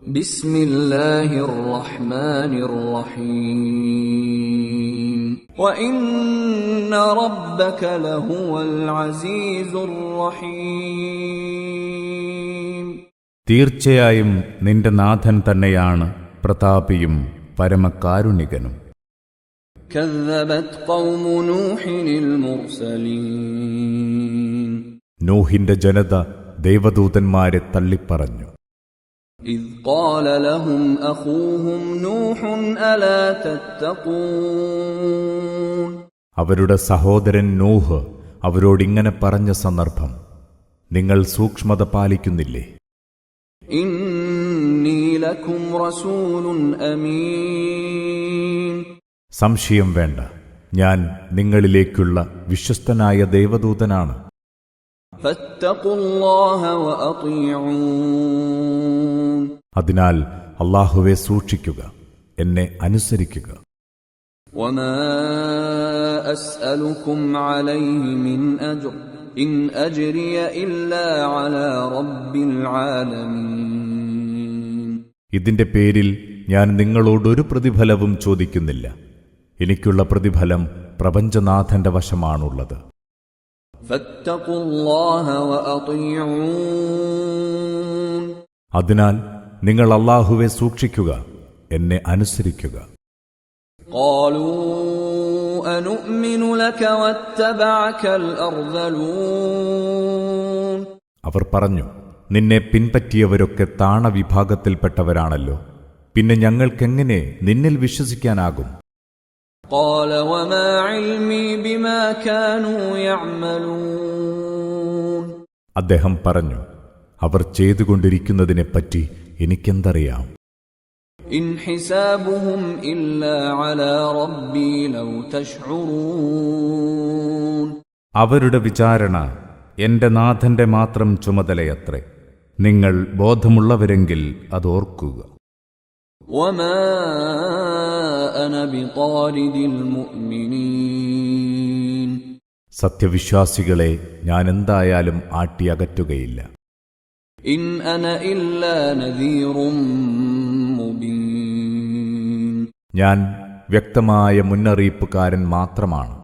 ബിസ്മില്ലാഹിർ റഹ്മാനിർ റഹീം വഇന്ന റബ്ബക ലഹുവൽ അസീസുർ റഹീം. തീർച്ചയായും നിന്റെ നാഥൻ തന്നെയാണ് പ്രതാപിയും പരമകാരുണികനും. കദ്ദബത് ഖൗമു നൂഹിനിൽ മുർസലീൻ. നൂഹിന്റെ ജനത ദൈവദൂതന്മാരെ തള്ളിപ്പറഞ്ഞു. ഇദ് ഖാല ലഹും അഖൂഹും നൂഹുൻ അലാ തത്തഖൂൻ. അവരുടെ സഹോദരൻ നൂഹ് അവരോടിങ്ങനെ പറഞ്ഞ സന്ദർഭം, നിങ്ങൾ സൂക്ഷ്മത പാലിക്കുന്നില്ലേ? ഇന്നി ലക്കും റസൂലുൻ അമീൻ. സംശയം വേണ്ട, ഞാൻ നിങ്ങളിലേക്കുള്ള വിശ്വസ്തനായ ദൈവദൂതനാണ്. ഫത്തഖുല്ലാഹ വഅതിഊൻ. അതിനാൽ അല്ലാഹുവെ സൂക്ഷിക്കുക, എന്നെ അനുസരിക്കുക. വമാ അസ്അലുകും അലൈഹി മിൻ അജ്ർ ഇൻ അജ്രിയ ഇല്ലാ അലാ റബ്ബിൽ ആലമീൻ. ഇതിന്റെ പേരിൽ ഞാൻ നിങ്ങളോടൊരു പ്രതിഫലവും ചോദിക്കുന്നില്ല. എനിക്കുള്ള പ്രതിഫലം പ്രപഞ്ചനാഥന്റെ വശമാണുള്ളത്. ഫത്തഖുല്ലാഹ വഅതിഊൻ. അതിനാൽ നിങ്ങൾ അല്ലാഹുവെ സൂക്ഷിക്കുക, എന്നെ അനുസരിക്കുക. ഖാലൂ അനുഅ്മിനു ലക വത്തബഅകൽ അർദലൂൻ. അവർ പറഞ്ഞു, നിന്നെ പിൻപറ്റിയവരൊക്കെ താണവിഭാഗത്തിൽപ്പെട്ടവരാണല്ലോ, പിന്നെ ഞങ്ങൾക്കെങ്ങനെ നിന്നിൽ വിശ്വസിക്കാനാകും? ഖാല വമാ ഇൽമി ബിമാ കാനൂ യഅമലൂൻ. അദ്ദേഹം പറഞ്ഞു, അവർ ചെയ്തുകൊണ്ടിരിക്കുന്നതിനെപ്പറ്റി എനിക്കെന്തറിയാം? ഇൻ ഹിസാബുഹും ഇല്ലാ അലാ റബ്ബി ലൗ തശ്ഉറൂൻ. അവരുടെ വിചാരണ എന്റെ നാഥന്റെ മാത്രം ചുമതലയത്രേ. നിങ്ങൾ ബോധമുള്ളവരെങ്കിൽ അതോർക്കുക. വമാ അന ബിതാരിദിൽ മുഅ്മിനീൻ. സത്യവിശ്വാസികളെ ഞാൻ എന്തായാലും ആട്ടിയകറ്റുകയില്ല. ഇൻ അന ഇല്ലാ നദീറും മുബീൻ. ഞാൻ വ്യക്തമായ മുന്നറിയിപ്പുകാരൻ മാത്രമാണ്.